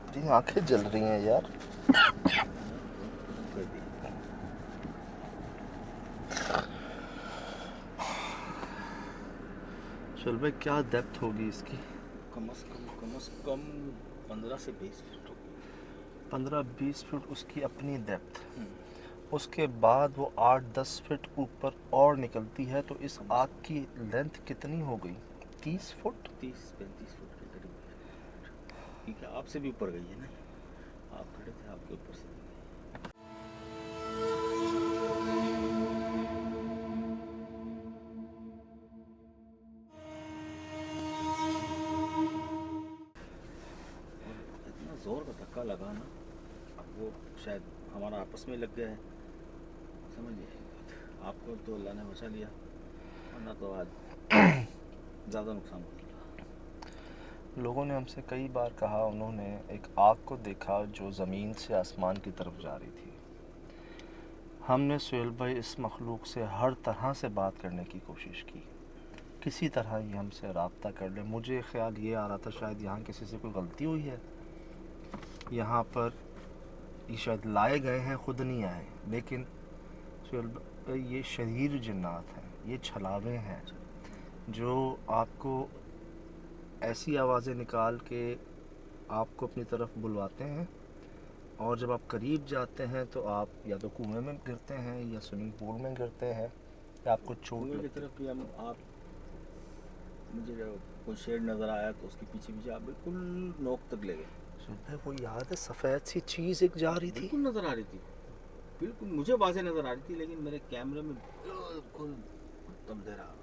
तेरी आंखें जल रही हैं यार। चल भाई, क्या डेप्थ होगी इसकी? कम से कम 15 से 20 फीट होगी। 15-20 फीट उसकी अपनी डेप्थ। उसके बाद वो 8-10 फीट ऊपर और निकलती है, तो इस आग की लेंथ कितनी हो गई? 30 फुट, 30-35 फुट के करीब है। ठीक है, आपसे भी ऊपर गई है ना, आप खड़े थे, आपके ऊपर से इतना जोर का धक्का लगा ना, अब वो शायद हमारा आपस में लग गया है, समझ नहीं आई बात। आपको तो अल्लाह ने बचा लिया, वरना तो आज ज़्यादा नुकसान होता। लोगों ने हमसे कई बार कहा, उन्होंने एक आग को देखा जो ज़मीन से आसमान की तरफ जा रही थी। हमने सुहेल भाई इस मखलूक से हर तरह से बात करने की कोशिश की, किसी तरह ये हमसे रब्ता कर ले। मुझे ख्याल ये आ रहा था शायद यहाँ किसी से कोई गलती हुई है, यहाँ पर ये शायद लाए गए हैं, खुद नहीं आए। लेकिन सुहेल भाई, ये शरीर जिन्नात हैं, ये छलावे हैं जो आपको ऐसी आवाज़ें निकाल के आपको अपनी तरफ बुलवाते हैं, और जब आप करीब जाते हैं तो आप या तो कुएं में गिरते हैं या स्विमिंग पूल में गिरते हैं या आपको चोट कुएं की लगती है। तरफ भी हम आप मुझे जब कोई शेड नज़र आया तो उसके पीछे पीछे आप बिल्कुल नोक तक ले गए। वो याद है, सफ़ेद सी चीज़ एक जा रही थी। बिल्कुल नज़र आ रही थी, बिल्कुल मुझे वाज़े नज़र आ रही थी, लेकिन मेरे कैमरे में बिल्कुल तब दे रहा था।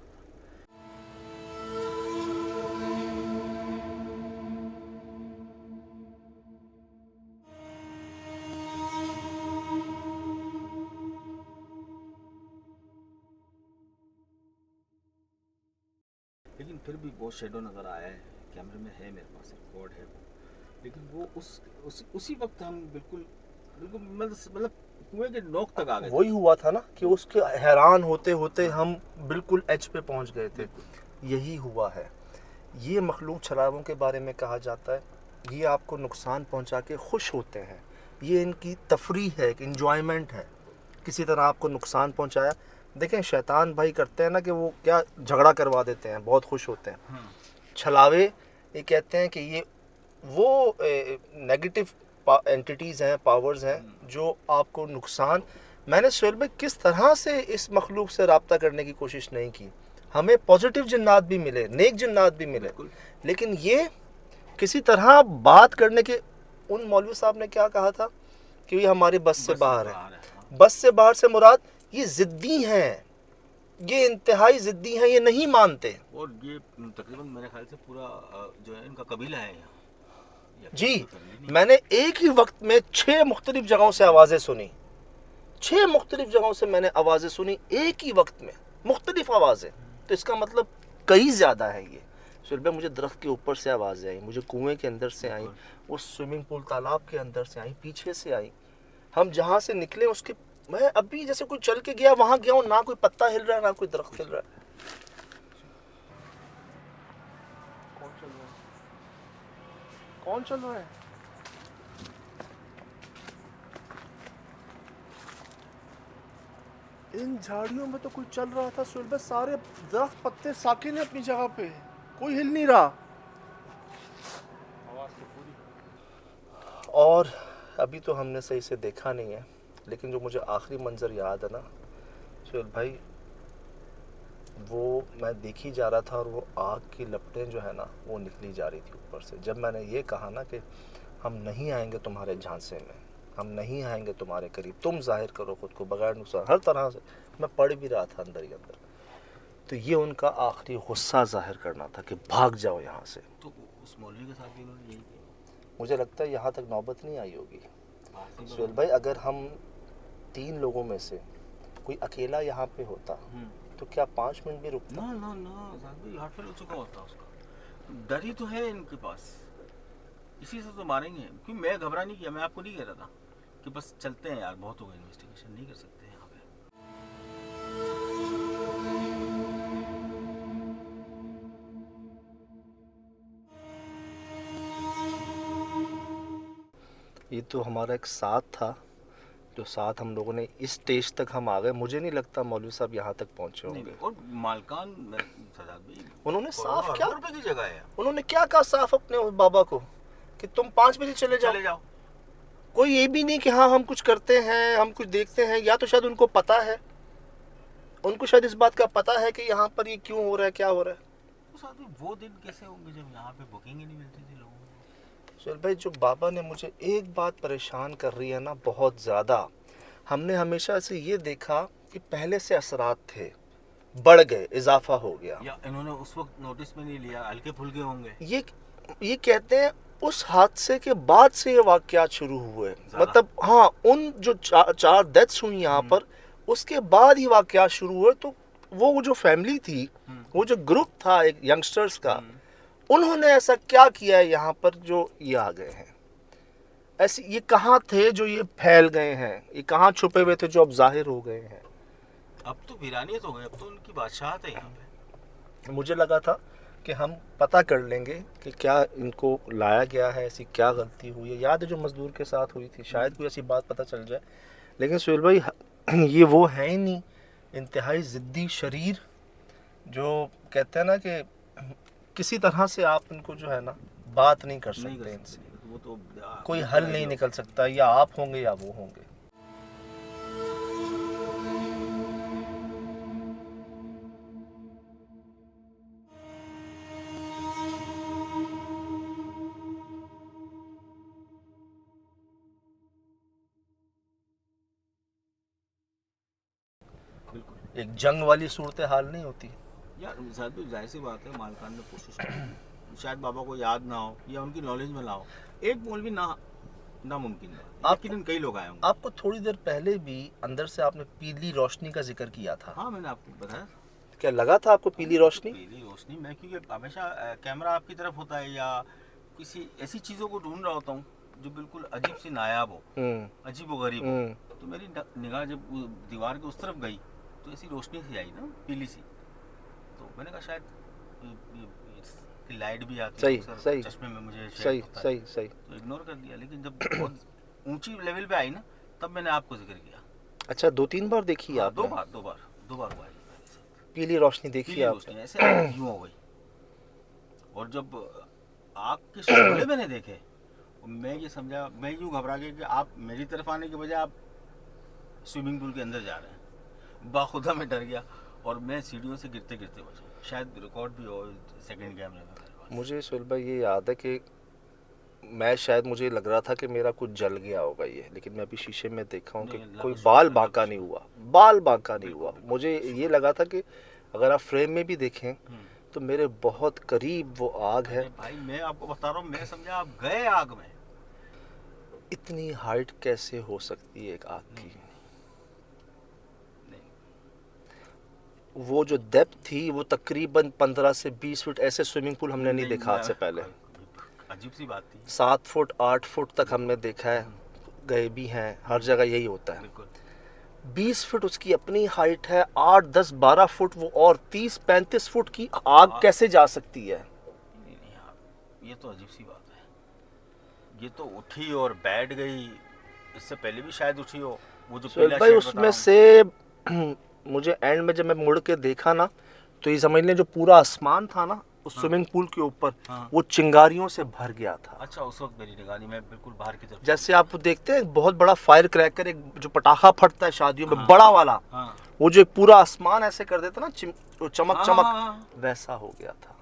लेकिन फिर भी वो शेडो नज़र आया है, कैमरे में है, मेरे पास रिकॉर्ड है वो। लेकिन वो उसी वक्त हम बिल्कुल बिल्कुल मतलब कुएं के नोक तक आ गए। वही हुआ था ना कि उसके हैरान होते होते हम बिल्कुल एज पे पहुंच गए थे। यही हुआ है। ये मखलूक छलावों के बारे में कहा जाता है, ये आपको नुकसान पहुंचा के खुश होते हैं। ये इनकी तफरीह है, एक इंजॉयमेंट है। किसी तरह आपको नुकसान पहुंचाया। देखें, शैतान भाई करते हैं ना कि वो क्या झगड़ा करवा देते हैं, बहुत खुश होते हैं। छलावे ये कहते हैं कि ये वो नेगेटिव एंटिटीज़ हैं, पावर्स हैं जो आपको नुकसान। मैंने सुहेल भाई किस तरह से इस मखलूक से रब्ता करने की कोशिश नहीं की। हमें पॉजिटिव जिन्नात भी मिले, नेक जिन्नात भी मिले, लेकिन ये किसी तरह बात करने के। उन मौलवी साहब ने क्या कहा था कि ये हमारी बस से बाहर है। बस से बाहर से मुराद ये ज़िद्दी हैं, ये इंतहाई ज़िद्दी हैं, ये नहीं मानते। और ये तकरीबन मेरे ख्याल से पूरा जो है इनका कबीला है यहाँ। जी, मैंने एक ही वक्त में 6 मुख्तलिफ जगहों से आवाज़ें सुनी। 6 मुख्तलिफ जगहों से मैंने आवाज़ें सुनी एक ही वक्त में, मुख्तलिफ आवाज़ें। तो इसका मतलब कई ज़्यादा है ये। सुहेल भाई, मुझे दरख्त के ऊपर से आवाज़ें आई, मुझे कुएं के अंदर से आई, उस स्विमिंग पूल तालाब के अंदर से आई, पीछे से आई। हम जहाँ से निकले उसके, मैं अभी जैसे कोई चल के गया वहाँ गया हूँ, ना कोई पत्ता हिल रहा है, ना कोई दरख्त हिल रहा है। कौन चल रहा है? इन झाड़ियों में तो कोई चल रहा था सुहेल भाई, सारे दरख्त पत्ते साकिन है अपनी जगह पे, कोई हिल नहीं रहा। आवाज़ तो पूरी। और अभी तो हमने सही से देखा नहीं है, लेकिन जो मुझे आखिरी मंजर याद है ना सुहेल भाई, वो मैं देखी जा रहा था और वो आग की लपटें जो है ना वो निकली जा रही थी ऊपर से। जब मैंने ये कहा ना कि हम नहीं आएंगे तुम्हारे झांसे में, हम नहीं आएंगे तुम्हारे करीब, तुम जाहिर करो खुद को बगैर नुकसान, हर तरह से मैं पढ़ भी रहा था अंदर ही अंदर। तो ये उनका आखिरी गुस्सा जाहिर करना था कि भाग जाओ यहाँ से। तो उस मौलवी के साथ भी उन्होंने यही किया। मुझे लगता है यहाँ तक नौबत नहीं आई होगी सुहेल भाई। अगर हम 3 लोगों में से कोई अकेला यहाँ पे होता तो क्या 5 मिनट भी रुकता? ना ना ना, हार्ट फेल हो चुका होता उसका। डर ही तो है इनके पास, इसी से तो मारेंगे। क्योंकि मैं घबरा नहीं किया, मैं आपको नहीं कह रहा था कि बस चलते हैं यार, बहुत हो गया, इन्वेस्टिगेशन नहीं कर सकते यहाँ पे। ये तो हमारा एक साथ था, जो साथ हम लोगों ने इस स्टेज तक हम आ गए। मुझे नहीं लगता मौलवी साहब यहाँ तक पहुँचे होंगे। और मालकान सजाद भाई, उन्होंने साफ करोड़ों क्या, अरबों रुपए की जगह है, उन्होंने क्या कहा साफ अपने उस बाबा को कि तुम 5 बजे चले जाओ। चले जाओ। कोई ये भी नहीं कि हाँ हम कुछ करते हैं, हम कुछ देखते हैं। या तो शायद उनको पता है, उनको शायद इस बात का पता है कि यहाँ पर ये क्यों हो रहा है, क्या हो रहा है। तो साथ में वो दिन कैसे होंगे जब यहाँ पे बुकिंग ही नहीं मिलती थी लोगों को। सुहेल भाई, जो बाबा ने मुझे एक बात परेशान कर रही है ना बहुत ज़्यादा, हमने हमेशा से ये देखा कि पहले से असरात थे, बढ़ गए, इजाफा हो गया। या इन्होंने उस वक्त नोटिस में नहीं लिया, हल्के फुल्के होंगे। ये कहते हैं उस हादसे के बाद से ये वाक़यात शुरू हुए। मतलब हाँ, उन जो चार डेथ्स हुई यहाँ पर, उसके बाद ही वाक़यात शुरू हुए। तो वो जो फैमिली थी, वो जो ग्रुप था एक यंगस्टर्स का, उन्होंने ऐसा क्या किया है यहाँ पर जो ये आ गए हैं। ऐसे ये कहाँ थे जो ये फैल गए हैं, ये कहाँ छुपे हुए थे जो अब जाहिर हो गए हैं। अब तो वीरानियत हो गई, अब तो उनकी बादशाहत है यहाँ पे। मुझे लगा था कि हम पता कर लेंगे कि क्या इनको लाया गया है, ऐसी क्या गलती हुई है। याद है जो मजदूर के साथ हुई थी, शायद कोई ऐसी बात पता चल जाए। लेकिन सुहेल भाई, ये वो है ही नहीं, इंतहाई ज़िद्दी शरीर, जो कहते हैं ना कि किसी तरह से आप इनको जो है ना बात नहीं कर सकते इनसे। वो तो कोई हल नहीं निकल सकता, या आप होंगे या वो होंगे। बिल्कुल एक जंग वाली सूरत हाल नहीं होती यार। शायद तो जाहिर सी बात है, मालकान ने कोशिश की, शायद बाबा को याद ना हो या उनकी नॉलेज में ना हो। एक मौलवी नामुमकिन है, लेकिन कई लोग आए होंगे। आपको थोड़ी देर पहले भी अंदर से आपने पीली रोशनी का जिक्र किया था। हाँ, मैंने आपको बताया। क्या लगा था आपको पीली रोशनी? पीली रोशनी, मैं क्योंकि हमेशा कैमरा आपकी तरफ होता है या किसी ऐसी चीज़ों को ढूंढ रहा होता हूँ जो बिल्कुल अजीब सी नायाब हो, अजीब व गरीब हो। तो मेरी निगाह जब दीवार के उस तरफ गई तो ऐसी रोशनी सी आई ना, पीली सी। तो मैंने कहा शायद लाइट भी आती है सही चश्मे में, मुझे सही तो इग्नोर कर दिया। लेकिन जब बहुत ऊंची लेवल पे आई ना, तब मैंने आपको जिक्र किया। अच्छा, 2-3 बार देखी हाँ, आपने? दो बार हुआ है पीली रोशनी देखी आपने? ऐसे यूं हो गई। और जब आग के शोले मैंने देखे, मैं ये समझा, मैं यूं घबरा गया कि आप मेरी तरफ आने के बजाय आप स्विमिंग पूल के अंदर जा रहे हैं। बाखुदा में डर गया और मैं सीढ़ियों से गिरते बचा। शायद रिकॉर्ड भी हो सेकंड कैमरे में। मुझे सुहेल भाई ये याद है कि मुझे लग रहा था कि मेरा कुछ जल गया होगा ये, लेकिन मैं अभी शीशे में देखा हूँ कि कोई बाल बांका नहीं हुआ। मुझे ये लगा था कि अगर आप फ्रेम में भी देखें तो मेरे बहुत करीब वो आग है। भाई मैं आपको बता रहा हूँ, मैं समझा आप गए आग में। इतनी हाइट कैसे हो सकती है एक आग की? वो जो डेप्थ थी वो तकरीबन 15 से 20 फुट। ऐसे स्विमिंग पूल हमने नहीं देखा आज से पहले। अजीब सी बात थी। 7 फुट 8 फुट तक हमने देखा है, गए भी हैं, हर जगह यही होता है। 20 फुट उसकी अपनी हाइट है, 8 10 12 फुट वो, और 30 35 फुट की आग कैसे जा सकती है? ये तो अजीब सी बात है। ये तो उठी और बैठ गई, इससे पहले भी शायद उठी हो। वो जो पहला भाई उसमें से मुझे एंड में जब मैं मुड़ के देखा ना, तो ये समझ लें जो पूरा आसमान था ना उस स्विमिंग पूल के ऊपर, वो चिंगारियों से भर गया था। अच्छा, उस वक्त मेरी निगाह नहीं, मैं बिल्कुल बाहर की तरफ। जैसे आप देखते हैं बहुत बड़ा फायर क्रैकर, एक जो पटाखा फटता है शादियों में, बड़ा वाला, वो जो पूरा आसमान ऐसे कर देता ना, चमक वैसा हो गया था।